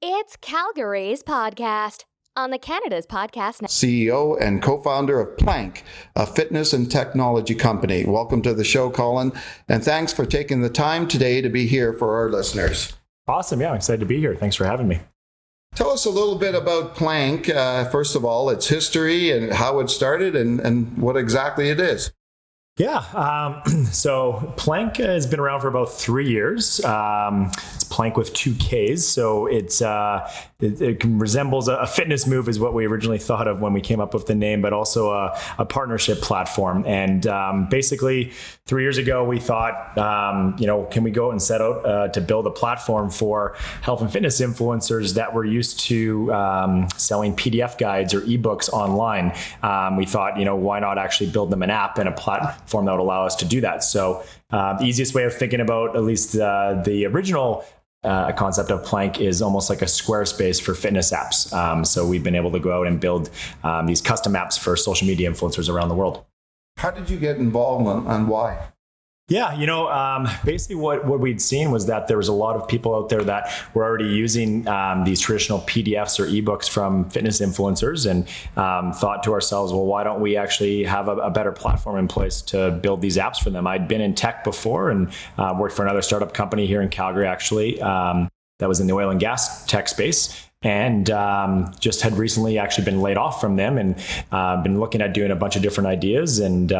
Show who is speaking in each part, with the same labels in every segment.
Speaker 1: It's Calgary's podcast on the Canada's Podcast Network.
Speaker 2: CEO and co-founder of Plankk, a fitness and technology company. Welcome to the show, Colin, and thanks for taking the time today to be here for our listeners.
Speaker 3: Awesome. Yeah, I'm excited to be here. Thanks for having me.
Speaker 2: Tell us a little bit about Plankk. First of all, its history and how it started and what exactly it is.
Speaker 3: Yeah. So Plankk has been around for about 3 years. It's Plankk with 2 Ks. So it resembles a fitness move is what we originally thought of when we came up with the name, but also a partnership platform. And basically 3 years ago, we thought, can we go out and set out to build a platform for health and fitness influencers that were used to selling PDF guides or ebooks online. We thought, why not actually build them an app and a platform that would allow us to do that. So the easiest way of thinking about at least the original concept of Plankk is almost like a Squarespace for fitness apps. So we've been able to go out and build these custom apps for social media influencers around the world.
Speaker 2: How did you get involved and why?
Speaker 3: Yeah, basically what we'd seen was that there was a lot of people out there that were already using these traditional PDFs or ebooks from fitness influencers and thought to ourselves, well, why don't we actually have a better platform in place to build these apps for them? I'd been in tech before and worked for another startup company here in Calgary, actually, that was in the oil and gas tech space. And just had recently actually been laid off from them and been looking at doing a bunch of different ideas. And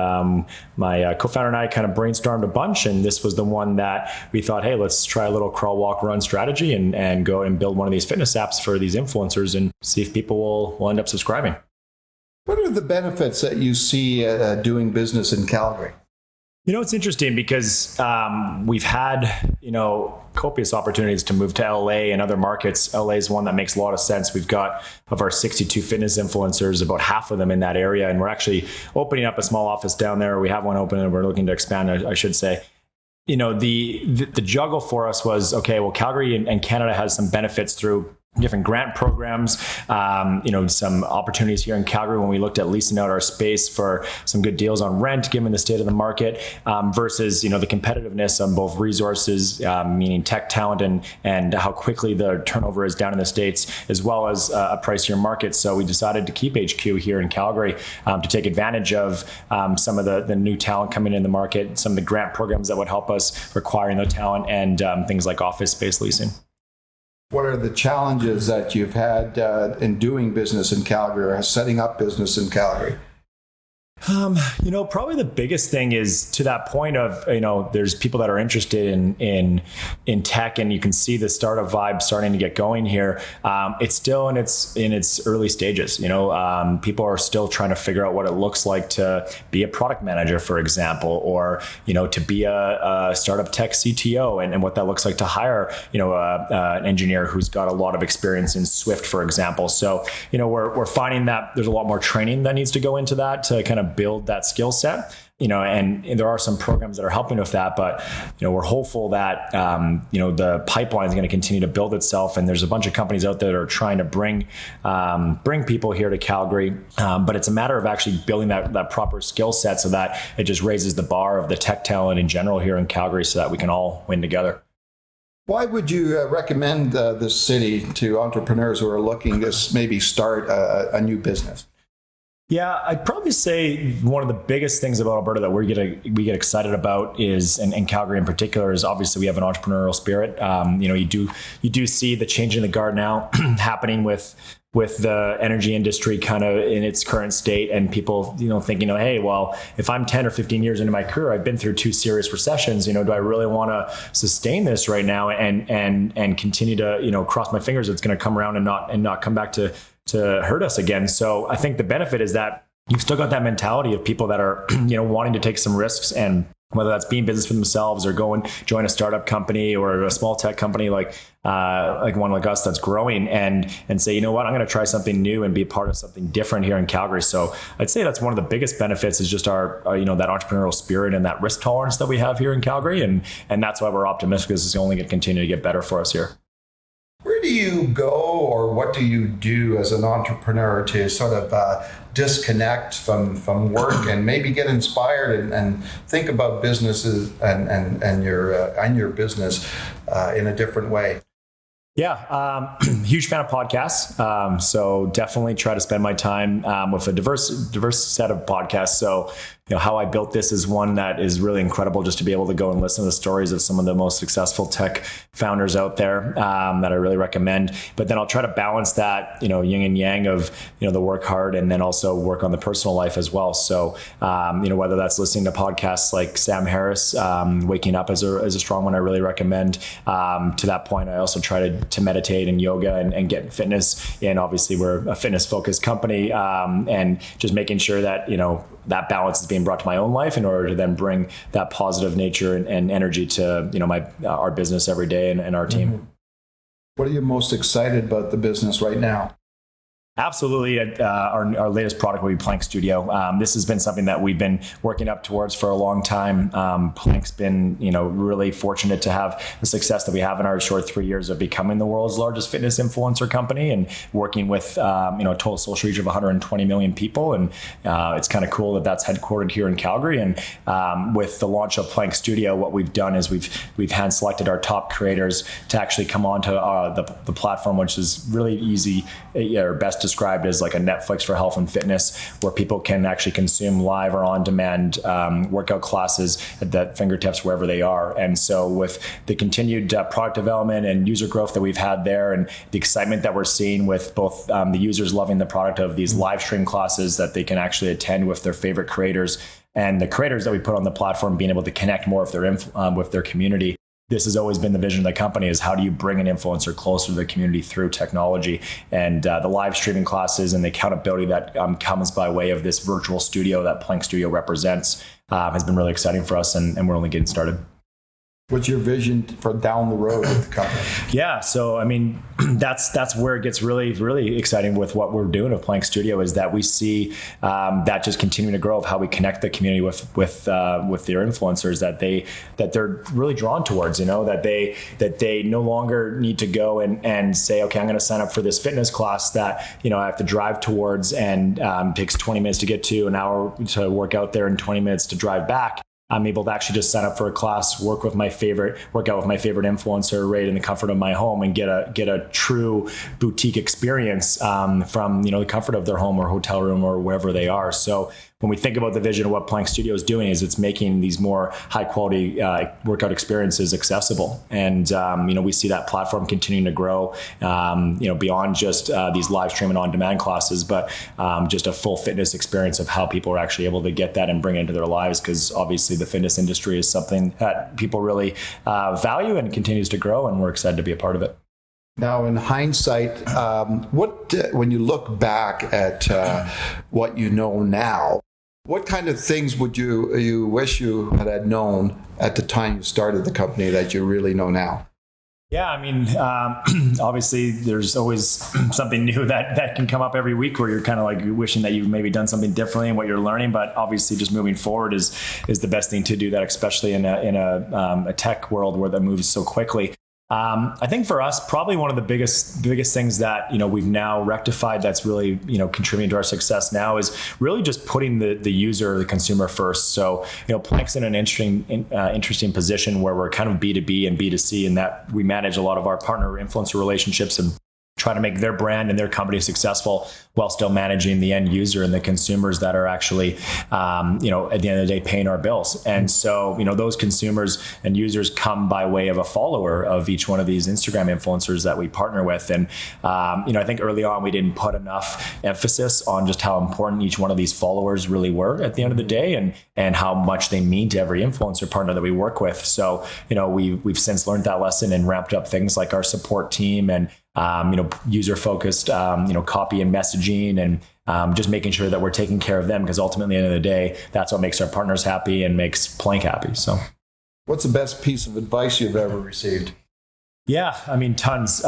Speaker 3: my co-founder and I kind of brainstormed a bunch. And this was the one that we thought, hey, let's try a little crawl, walk, run strategy and go and build one of these fitness apps for these influencers and see if people will end up subscribing.
Speaker 2: What are the benefits that you see doing business in Calgary?
Speaker 3: It's interesting because we've had, copious opportunities to move to LA and other markets. LA is one that makes a lot of sense. We've got, of our 62 fitness influencers, about half of them in that area. And we're actually opening up a small office down there. We have one open and we're looking to expand, I should say. The juggle for us was, okay, well, Calgary and Canada has some benefits through different grant programs, some opportunities here in Calgary when we looked at leasing out our space for some good deals on rent, given the state of the market, versus, the competitiveness on both resources, meaning tech talent and how quickly the turnover is down in the States, as well as a pricier market. So we decided to keep HQ here in Calgary to take advantage of some of the new talent coming in the market, some of the grant programs that would help us acquiring the talent and things like office space leasing.
Speaker 2: What are the challenges that you've had in doing business in Calgary or setting up business in Calgary?
Speaker 3: Probably the biggest thing is to that point of, there's people that are interested in tech and you can see the startup vibe starting to get going here. It's still in its early stages. People are still trying to figure out what it looks like to be a product manager, for example, or, to be a startup tech CTO and what that looks like to hire, an engineer who's got a lot of experience in Swift, for example. So, we're finding that there's a lot more training that needs to go into that to kind of build that skill set, and there are some programs that are helping with that, but, we're hopeful that, the pipeline is going to continue to build itself. And there's a bunch of companies out there that are trying to bring people here to Calgary. But it's a matter of actually building that proper skill set so that it just raises the bar of the tech talent in general here in Calgary so that we can all win together.
Speaker 2: Why would you recommend this city to entrepreneurs who are looking to maybe start a new business?
Speaker 3: Yeah, I'd probably say one of the biggest things about Alberta that we get excited about is, and Calgary in particular, is obviously we have an entrepreneurial spirit. You do see the change in the guard now happening with the energy industry kind of in its current state, and people, thinking, hey, well, if I'm 10 or 15 years into my career, I've been through 2 serious recessions, do I really want to sustain this right now and continue to, cross my fingers it's going to come around and not come back to hurt us again. So I think the benefit is that you've still got that mentality of people that are, wanting to take some risks, and whether that's being business for themselves or join a startup company or a small tech company like one like us that's growing and say, I'm going to try something new and be a part of something different here in Calgary. So I'd say that's one of the biggest benefits is just our that entrepreneurial spirit and that risk tolerance that we have here in Calgary. And that's why we're optimistic this is only going to continue to get better for us here.
Speaker 2: Where do you go or what do you do as an entrepreneur to sort of disconnect from work and maybe get inspired and think about businesses and your business in a different way?
Speaker 3: Yeah, huge fan of podcasts. So definitely try to spend my time with a diverse set of podcasts. So, how I built this is one that is really incredible, just to be able to go and listen to the stories of some of the most successful tech founders out there that I really recommend. But then I'll try to balance that, yin and yang of, the work hard and then also work on the personal life as well. So, whether that's listening to podcasts like Sam Harris, Waking Up is a strong one I really recommend. To that point, I also try to meditate and yoga and get fitness. And obviously we're a fitness focused company, and just making sure that, that balance is being brought to my own life in order to then bring that positive nature and energy to, our business every day and our team.
Speaker 2: Mm-hmm. What are you most excited about the business right now?
Speaker 3: Absolutely. Our latest product will be Plankk Studio. This has been something that we've been working up towards for a long time. Plankk's been, really fortunate to have the success that we have in our short 3 years of becoming the world's largest fitness influencer company and working with, a total social reach of 120 million people. And it's kind of cool that that's headquartered here in Calgary. And with the launch of Plankk Studio, what we've done is we've hand selected our top creators to actually come onto the platform, which is really easy, or best described as like a Netflix for health and fitness, where people can actually consume live or on-demand workout classes at their fingertips wherever they are. And so with the continued product development and user growth that we've had there, and the excitement that we're seeing with both the users loving the product of these live stream classes that they can actually attend with their favorite creators, and the creators that we put on the platform being able to connect more with their community. This has always been the vision of the company, is how do you bring an influencer closer to the community through technology? And the live streaming classes and the accountability that comes by way of this virtual studio that Plankk Studio represents has been really exciting for us, and we're only getting started.
Speaker 2: What's your vision for down the road with the company? Yeah,
Speaker 3: so I mean, that's where it gets really, really exciting with what we're doing with Plankk Studio, is that we see that just continuing to grow of how we connect the community with their influencers that they're really drawn towards. That they no longer need to go and say, okay, I'm going to sign up for this fitness class that I have to drive towards and takes 20 minutes to get to, an hour to work out there, and 20 minutes to drive back. I'm able to actually just sign up for a class, work out with my favorite influencer right in the comfort of my home, and get a true boutique experience from the comfort of their home or hotel room or wherever they are. So when we think about the vision of what Plankk Studio is doing, is it's making these more high quality workout experiences accessible. And, we see that platform continuing to grow, beyond just these live stream and on demand classes, but just a full fitness experience of how people are actually able to get that and bring it into their lives. Because obviously the fitness industry is something that people really value and continues to grow. And we're excited to be a part of it.
Speaker 2: Now, in hindsight, when you look back at what you know now, what kind of things would you wish you had known at the time you started the company that you really know now?
Speaker 3: Yeah, I mean, obviously there's always something new that can come up every week where you're kind of like wishing that you've maybe done something differently in what you're learning. But obviously just moving forward is the best thing to do that, especially in a tech world where that moves so quickly. I think for us, probably one of the biggest things that, we've now rectified that's really, contributing to our success now is really just putting the user, the consumer first. So, Plankk's in an interesting position where we're kind of B2B and B2C, in that we manage a lot of our partner influencer relationships and try to make their brand and their company successful while still managing the end user and the consumers that are actually, at the end of the day, paying our bills. And so, those consumers and users come by way of a follower of each one of these Instagram influencers that we partner with. And, I think early on, we didn't put enough emphasis on just how important each one of these followers really were at the end of the day, and how much they mean to every influencer partner that we work with. So, we've since learned that lesson and ramped up things like our support team and user-focused, copy and messaging, and just making sure that we're taking care of them, because ultimately, at the end of the day, that's what makes our partners happy and makes Plankk happy. So,
Speaker 2: what's the best piece of advice you've ever received?
Speaker 3: Yeah, I mean, tons.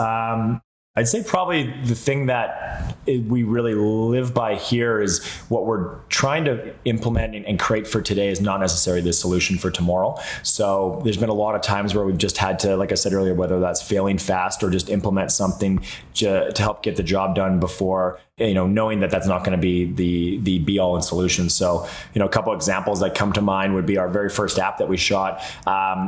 Speaker 3: I'd say probably the thing that we really live by here is what we're trying to implement and create for today is not necessarily the solution for tomorrow. So there's been a lot of times where we've just had to, like I said earlier, whether that's failing fast or just implement something to help get the job done before knowing that that's not going to be the be all and solution. So, a couple examples that come to mind would be our very first app that we shot.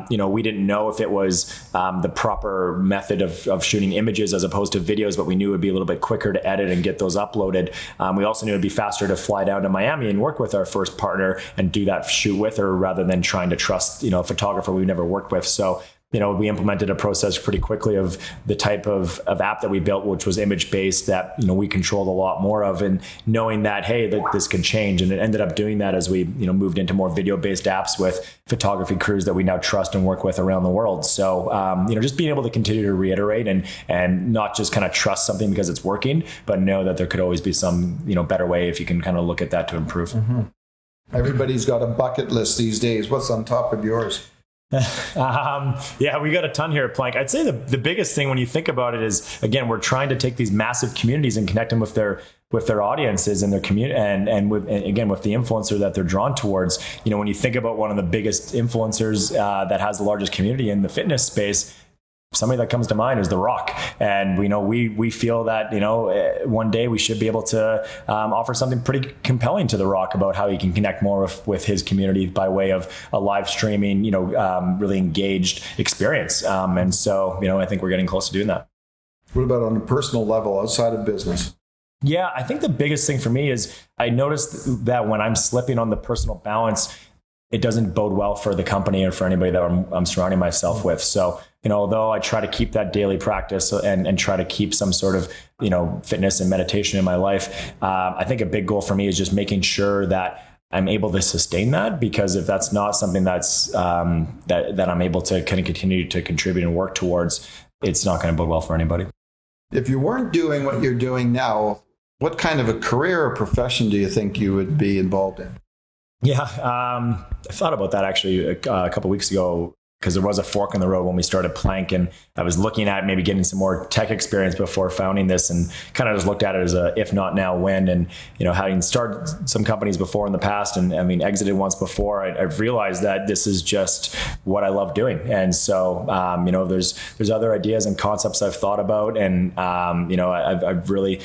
Speaker 3: We didn't know if it was the proper method of shooting images as opposed to videos, but we knew it would be a little bit quicker to edit and get those uploaded. We also knew it'd be faster to fly down to Miami and work with our first partner and do that shoot with her rather than trying to trust, a photographer we've never worked with. So, we implemented a process pretty quickly of the type of app that we built, which was image-based, that, we controlled a lot more of, and knowing that, hey, that this could change. And it ended up doing that as we, moved into more video-based apps with photography crews that we now trust and work with around the world. So, just being able to continue to reiterate and not just kind of trust something because it's working, but know that there could always be some, better way if you can kind of look at that to improve.
Speaker 2: Mm-hmm. Everybody's got a bucket list these days. What's on top of yours?
Speaker 3: Yeah, we got a ton here at Plankk. I'd say the biggest thing when you think about it is, again, we're trying to take these massive communities and connect them with their audiences and their community, and with the influencer that they're drawn towards. When you think about one of the biggest influencers that has the largest community in the fitness space, somebody that comes to mind is The Rock. And we feel that, one day we should be able to offer something pretty compelling to The Rock about how he can connect more with his community by way of a live streaming, really engaged experience. And so, I think we're getting close to doing that.
Speaker 2: What about on a personal level outside of business?
Speaker 3: Yeah, I think the biggest thing for me is I noticed that when I'm slipping on the personal balance, it doesn't bode well for the company and for anybody that I'm surrounding myself with. So, although I try to keep that daily practice and try to keep some sort of, fitness and meditation in my life, I think a big goal for me is just making sure that I'm able to sustain that, because if that's not something that's that I'm able to kind of continue to contribute and work towards, it's not going to bode well for anybody.
Speaker 2: If you weren't doing what you're doing now, what kind of a career or profession do you think you would be involved in?
Speaker 3: Yeah, I thought about that actually a couple of weeks ago, because there was a fork in the road when we started Plankk, and I was looking at maybe getting some more tech experience before founding this, and kind of just looked at it as a if not now when. And having started some companies before in the past and exited once before, I've realized that this is just what I love doing. And so there's other ideas and concepts I've thought about, and I've really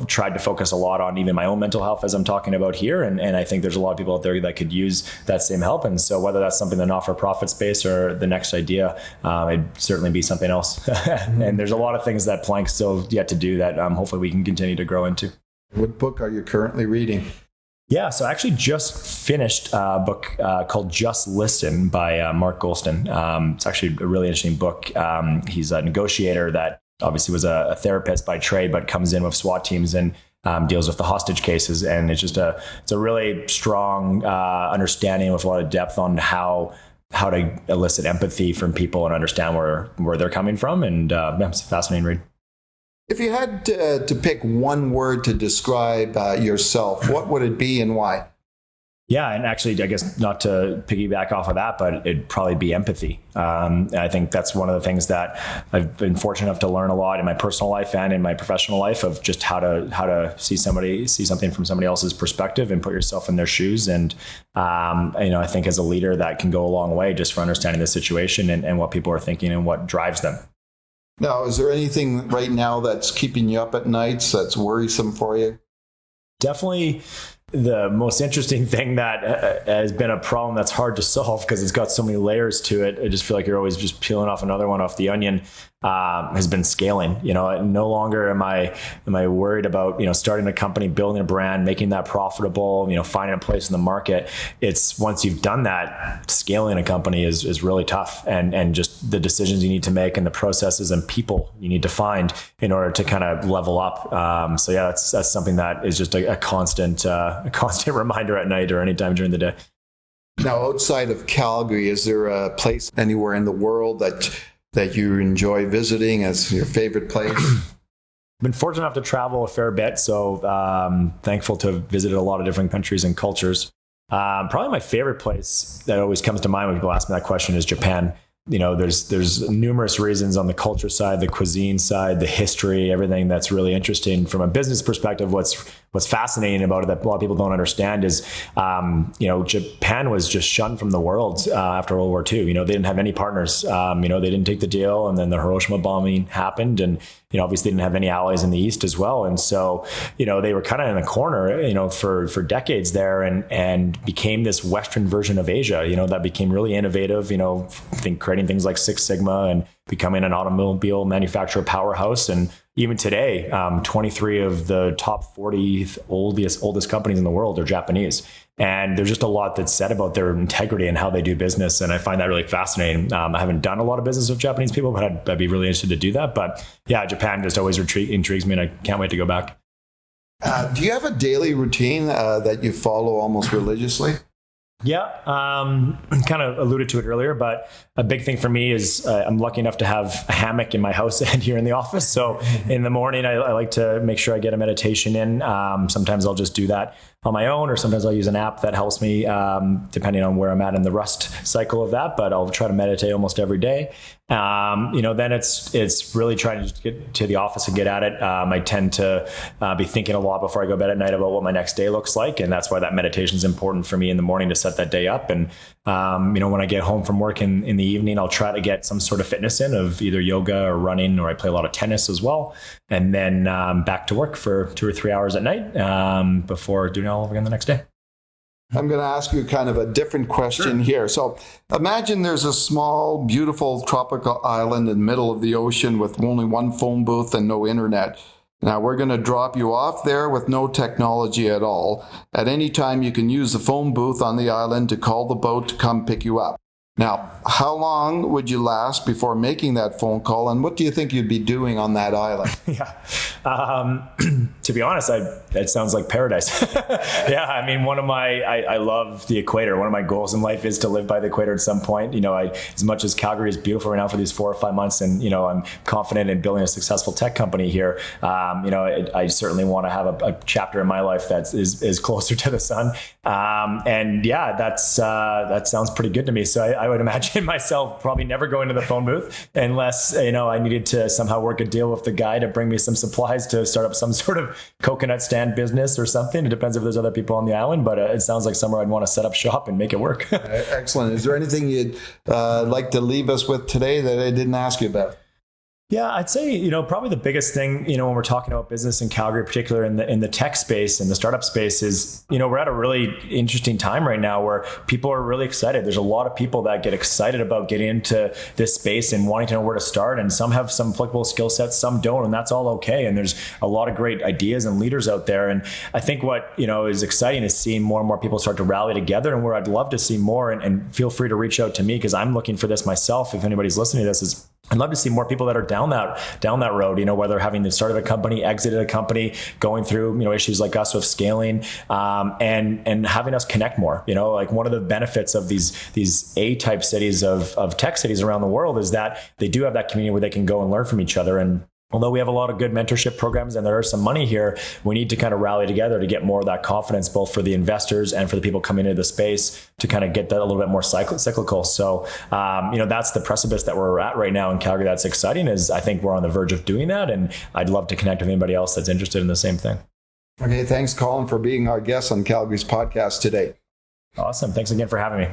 Speaker 3: tried to focus a lot on even my own mental health as I'm talking about here, and I think there's a lot of people out there that could use that same help. And so whether that's something in the not-for-profit space or the next idea, it'd certainly be something else. And there's a lot of things that Plankk still yet to do that hopefully we can continue to grow into.
Speaker 2: What book are you currently reading?
Speaker 3: Yeah, so I actually just finished a book called Just Listen by Mark Goulston. It's actually a really interesting book. He's a negotiator that obviously was a therapist by trade, but comes in with SWAT teams and deals with the hostage cases. And it's a really strong understanding with a lot of depth on how to elicit empathy from people and understand where they're coming from. And it's a fascinating read.
Speaker 2: If you had to pick one word to describe yourself, what would it be and why?
Speaker 3: Yeah, and actually, I guess not to piggyback off of that, but it'd probably be empathy. I think that's one of the things that I've been fortunate enough to learn a lot in my personal life and in my professional life, of just how to see something from somebody else's perspective and put yourself in their shoes. And I think as a leader, that can go a long way just for understanding the situation and what people are thinking and what drives them.
Speaker 2: Now, is there anything right now that's keeping you up at nights that's worrisome for you?
Speaker 3: Definitely. The most interesting thing that has been a problem that's hard to solve because it's got so many layers to it. I just feel like you're always just peeling off another one off the onion. Has been scaling. No longer am I worried about starting a company, building a brand, making that profitable, finding a place in the market. It's once you've done that, scaling a company is really tough, and just the decisions you need to make and the processes and people you need to find in order to kind of level up. So yeah, that's something that is just a constant reminder at night or anytime during the day.
Speaker 2: Now, outside of Calgary, is there a place anywhere in the world that you enjoy visiting as your favorite place?
Speaker 3: Been fortunate enough to travel a fair bit, so thankful to have visited a lot of different countries and cultures. Probably my favorite place that always comes to mind when people ask me that question is Japan. There's numerous reasons on the culture side, the cuisine side, the history, everything that's really interesting from a business perspective. What's what's fascinating about it that a lot of people don't understand is, Japan was just shunned from the world after World War II. They didn't have any partners. They didn't take the deal, and then the Hiroshima bombing happened, and obviously didn't have any allies in the East as well. And so, they were kind of in a corner, for decades there, and became this Western version of Asia, that became really innovative, creating things like Six Sigma and becoming an automobile manufacturer powerhouse. And even today, 23 of the top 40 oldest companies in the world are Japanese. And there's just a lot that's said about their integrity and how they do business. And I find that really fascinating. I haven't done a lot of business with Japanese people, but I'd be really interested to do that. But yeah, Japan just always intrigues me, and I can't wait to go back.
Speaker 2: Do you have a daily routine that you follow almost religiously?
Speaker 3: Yeah, kind of alluded to it earlier, but a big thing for me is I'm lucky enough to have a hammock in my house and here in the office. So in the morning, I like to make sure I get a meditation in. Sometimes I'll just do that on my own, or sometimes I'll use an app that helps me, depending on where I'm at in the rust cycle of that. But I'll try to meditate almost every day. Then it's really trying to get to the office and get at it. I tend to be thinking a lot before I go to bed at night about what my next day looks like. And that's why that meditation is important for me in the morning to set that day up. And, when I get home from work in the evening, I'll try to get some sort of fitness in of either yoga or running, or I play a lot of tennis as well. And then back to work for 2 or 3 hours at night before doing it all over again the next day.
Speaker 2: I'm going to ask you kind of a different question here. So imagine there's a small, beautiful tropical island in the middle of the ocean with only one phone booth and no internet. Now, we're going to drop you off there with no technology at all. At any time, you can use the phone booth on the island to call the boat to come pick you up. Now, how long would you last before making that phone call, and what do you think you'd be doing on that island?
Speaker 3: Yeah. To be honest, that sounds like paradise. Yeah, I mean, I love the equator. One of my goals in life is to live by the equator at some point. As much as Calgary is beautiful right now for these 4 or 5 months, and, I'm confident in building a successful tech company here, I certainly want to have a chapter in my life that is closer to the sun. And yeah, that sounds pretty good to me. So I would imagine myself probably never going to the phone booth unless, I needed to somehow work a deal with the guy to bring me some supplies to start up some sort of coconut stand business or something. It depends if there's other people on the island, but it sounds like somewhere I'd want to set up shop and make it work.
Speaker 2: Excellent. Is there anything you'd like to leave us with today that I didn't ask you about?
Speaker 3: Yeah, I'd say, probably the biggest thing, when we're talking about business in Calgary, in particular in the tech space and the startup space is, we're at a really interesting time right now where people are really excited. There's a lot of people that get excited about getting into this space and wanting to know where to start. And some have some applicable skill sets, some don't, and that's all okay. And there's a lot of great ideas and leaders out there. And I think what, is exciting is seeing more and more people start to rally together, and where I'd love to see more, and feel free to reach out to me because I'm looking for this myself. If anybody's listening to this, is I'd love to see more people that are down that road, whether having started a company, exited a company, going through, issues like us with scaling, and having us connect more. Like one of the benefits of these A-type cities of tech cities around the world is that they do have that community where they can go and learn from each other. And although we have a lot of good mentorship programs and there is some money here, we need to kind of rally together to get more of that confidence, both for the investors and for the people coming into the space, to kind of get that a little bit more cyclical. So, that's the precipice that we're at right now in Calgary. That's exciting, is I think we're on the verge of doing that. And I'd love to connect with anybody else that's interested in the same thing.
Speaker 2: Okay. Thanks, Colin, for being our guest on Calgary's podcast today.
Speaker 3: Awesome. Thanks again for having me.